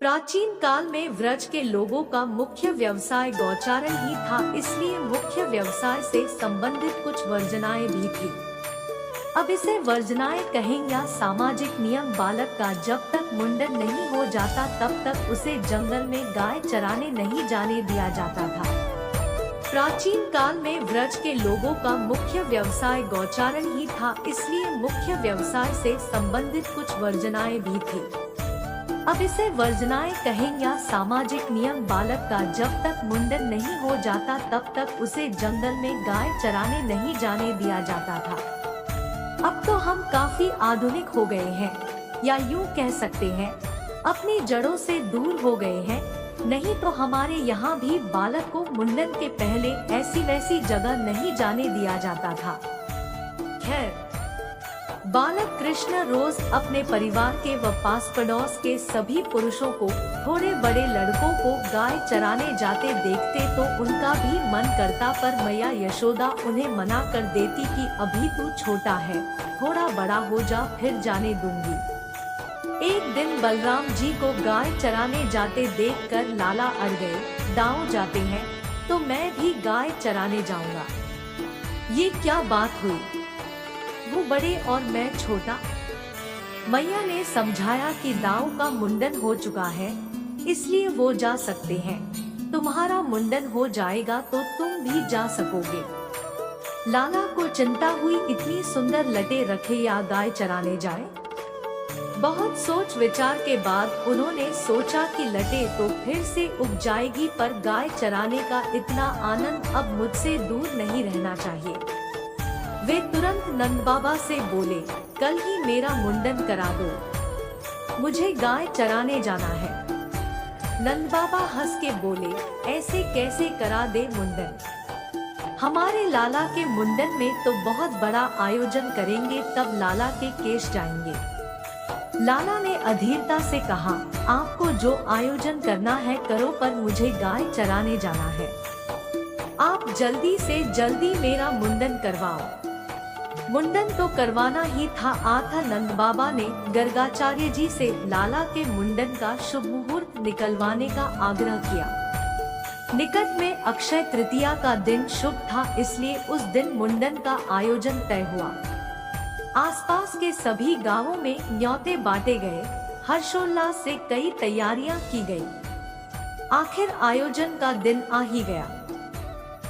प्राचीन काल में व्रज के लोगों का मुख्य व्यवसाय गौचारण ही था, इसलिए मुख्य व्यवसाय से संबंधित कुछ वर्जनाएं भी थी। अब इसे वर्जनाएं कहें या सामाजिक नियम। बालक का जब तक मुंडन नहीं हो जाता तब तक उसे जंगल में गाय चराने नहीं जाने दिया जाता था। प्राचीन काल में व्रज के लोगों का मुख्य व्यवसाय गौचारण ही था, इसलिए मुख्य व्यवसाय से संबंधित कुछ वर्जनाएं भी थी। अब इसे वर्जनाएं कहें या सामाजिक नियम। बालक का जब तक मुंडन नहीं हो जाता तब तक उसे जंगल में गाय चराने नहीं जाने दिया जाता था। अब तो हम काफी आधुनिक हो गए हैं, या यूं कह सकते हैं अपनी जड़ों से दूर हो गए हैं। नहीं तो हमारे यहाँ भी बालक को मुंडन के पहले ऐसी वैसी जगह नहीं जाने दिया जाता था। खैर, बालक कृष्ण रोज अपने परिवार के व पास पड़ोस के सभी पुरुषों को, थोड़े बड़े लड़कों को गाय चराने जाते देखते तो उनका भी मन करता, पर मैया यशोदा उन्हें मना कर देती कि अभी तू छोटा है, थोड़ा बड़ा हो जा फिर जाने दूंगी। एक दिन बलराम जी को गाय चराने जाते देखकर लाला अड़ गए। दाऊ जाते हैं तो मैं भी गाय चराने जाऊंगा। ये क्या बात हुई, वो बड़े और मैं छोटा। मैया ने समझाया कि दाऊ का मुंडन हो चुका है, इसलिए वो जा सकते हैं। तुम्हारा मुंडन हो जाएगा तो तुम भी जा सकोगे। लाला को चिंता हुई, इतनी सुंदर लटे रखे या गाय चराने जाए। बहुत सोच विचार के बाद उन्होंने सोचा कि लटे तो फिर से उग जाएगी, पर गाय चराने का इतना आनंद अब मुझसे दूर नहीं रहना चाहिए। वे तुरंत नंद बाबा से बोले, कल ही मेरा मुंडन करा दो, मुझे गाय चराने जाना है। नंद बाबा हंस के बोले, ऐसे कैसे करा दे मुंडन, हमारे लाला के मुंडन में तो बहुत बड़ा आयोजन करेंगे, तब लाला के केश जाएंगे। लाला ने अधीरता से कहा, आपको जो आयोजन करना है करो, पर मुझे गाय चराने जाना है। आप जल्दी से जल्दी मेरा मुंडन करवाओ। मुंडन तो करवाना ही था। आथा नंद बाबा ने गर्गाचार्य जी से लाला के मुंडन का शुभ मुहूर्त निकलवाने का आग्रह किया। निकट में अक्षय तृतीया का दिन शुभ था, इसलिए उस दिन मुंडन का आयोजन तय हुआ। आसपास के सभी गांवों में न्योते बांटे गए, हर्षोल्लास से कई तैयारियां की गई। आखिर आयोजन का दिन आ ही गया।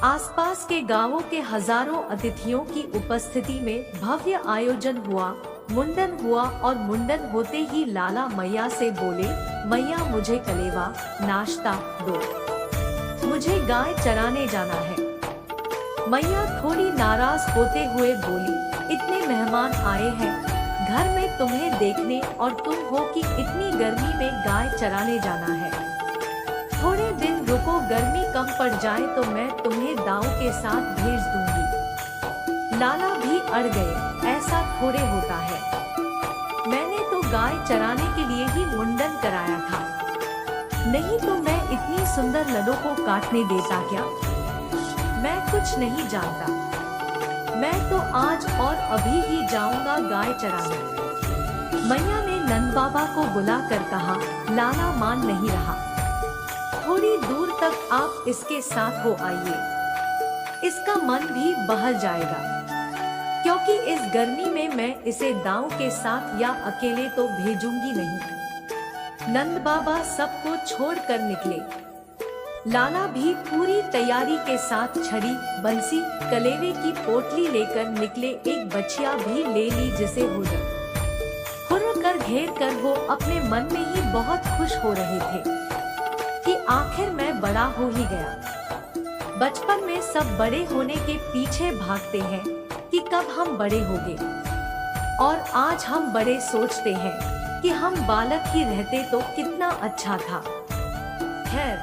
आसपास के गांवों के हजारों अतिथियों की उपस्थिति में भव्य आयोजन हुआ। मुंडन हुआ और मुंडन होते ही लाला मैया से बोले, मैया मुझे कलेवा नाश्ता दो, मुझे गाय चराने जाना है। मैया थोड़ी नाराज होते हुए बोली, इतने मेहमान आए हैं घर में तुम्हें देखने, और तुम हो कि इतनी गर्मी में गाय चराने जाना है। थोड़े दिन रुको, गर्मी कम पड़ जाए तो मैं तुम्हें दाऊ के साथ भेज दूंगी। लाला भी अड़ गए, ऐसा थोड़े होता है, मैंने तो गाय चराने के लिए ही मुंडन कराया था, नहीं तो मैं इतनी सुंदर लड़ों को काटने देता क्या। मैं कुछ नहीं जानता, मैं तो आज और अभी ही जाऊंगा गाय चराने। मैया ने नंद बाबा को बुलाकर कहा, लाला मान नहीं रहा, थोड़ी दूर तक आप इसके साथ हो आइए, इसका मन भी बहल जाएगा, क्योंकि इस गर्मी में मैं इसे दाऊ के साथ या अकेले तो भेजूंगी नहीं। नंद बाबा सबको छोड़कर निकले। लाला भी पूरी तैयारी के साथ छड़ी, बंसी, कलेवे की पोटली लेकर निकले। एक बछिया भी ले ली जिसे हुर्र कर घेर कर वो अपने मन में ही बहुत खुश हो रहे थे कि आखिर मैं बड़ा हो ही गया। बचपन में सब बड़े होने के पीछे भागते हैं कि कब हम बड़े होंगे, और आज हम बड़े सोचते हैं कि हम बालक ही रहते तो कितना अच्छा था। खैर,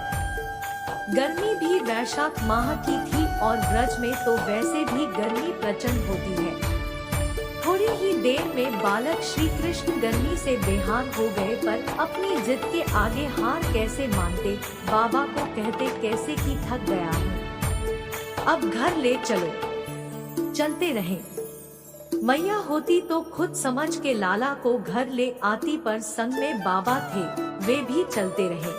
गर्मी भी वैशाख माह की थी और ब्रज में तो वैसे भी गर्मी प्रचंड होती है। थोड़ी ही देर में बालक श्री कृष्ण गर्मी से बेहाल हो गए, पर अपनी जिद के आगे हार कैसे मानते। बाबा को कहते कैसे कि थक गया हूँ, अब घर ले चलो। चलते रहे। मैया होती तो खुद समझ के लाला को घर ले आती, पर संग में बाबा थे। वे भी चलते रहे।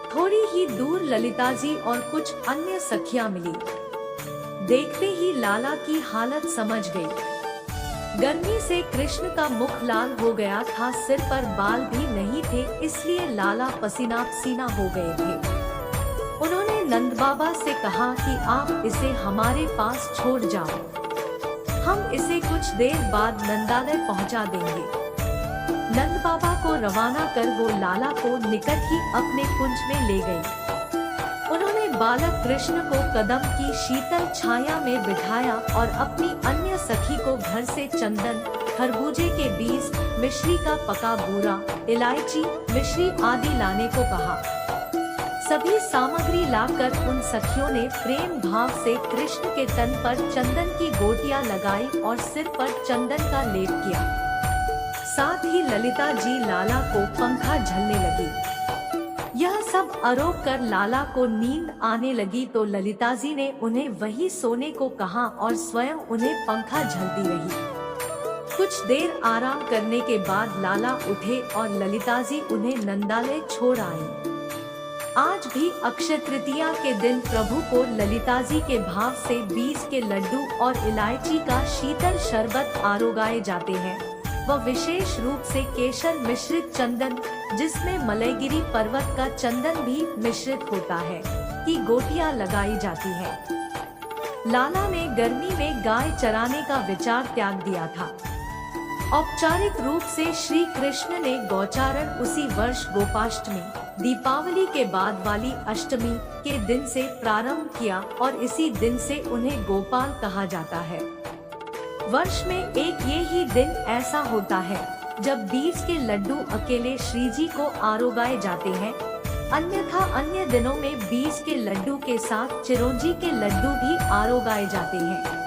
थोड़ी ही दूर ललिता जी और कुछ अन्य सखियां मिली। देखते ही लाला की हालत समझ गई। गर्मी से कृष्ण का मुख लाल हो गया था, सिर पर बाल भी नहीं थे, इसलिए लाला पसीना पसीना हो गए थे। उन्होंने नंद बाबा से कहा कि आप इसे हमारे पास छोड़ जाओ, हम इसे कुछ देर बाद नंदालय पहुंचा देंगे। नंद बाबा को रवाना कर वो लाला को निकट ही अपने कुंज में ले गई। उन्होंने बालक कृष्ण को कदम की शीतल छाया में बिठाया और अपनी अन्य सखी को घर से चंदन, खरबूजे के बीज, मिश्री का पका बूरा, इलायची, मिश्री आदि लाने को कहा। सभी सामग्री लाकर उन सखियों ने प्रेम भाव से कृष्ण के तन पर चंदन की गोटियां लगाई और सिर पर चंदन का लेप किया। साथ ही ललिता जी लाला को पंखा झलने लगी। यह सब आरोप कर लाला को नींद आने लगी तो ललिता जी ने उन्हें वहीं सोने को कहा और स्वयं उन्हें पंखा झलती रही। कुछ देर आराम करने के बाद लाला उठे और ललिता जी उन्हें नंदालय छोड़ आई। आज भी अक्षय तृतीया के दिन प्रभु को ललिता जी के भाव से बीज के लड्डू और इलायची का शीतल शरबत आरोगाए जाते हैं। वह विशेष रूप से केसर मिश्रित चंदन, जिसमें मलयगिरी पर्वत का चंदन भी मिश्रित होता है, की गोटियां लगाई जाती है। लाला ने गर्मी में गाय चराने का विचार त्याग दिया था। औपचारिक रूप से श्री कृष्ण ने गौचारण उसी वर्ष गोपाष्टमी, दीपावली के बाद वाली अष्टमी के दिन से प्रारंभ किया और इसी दिन से उन्हें गोपाल कहा जाता है। वर्ष में एक ये ही दिन ऐसा होता है जब बीज के लड्डू अकेले श्री जी को आरोगाए जाते हैं, अन्यथा अन्य दिनों में बीज के लड्डू के साथ चिरौंजी के लड्डू भी आरोगाए जाते हैं।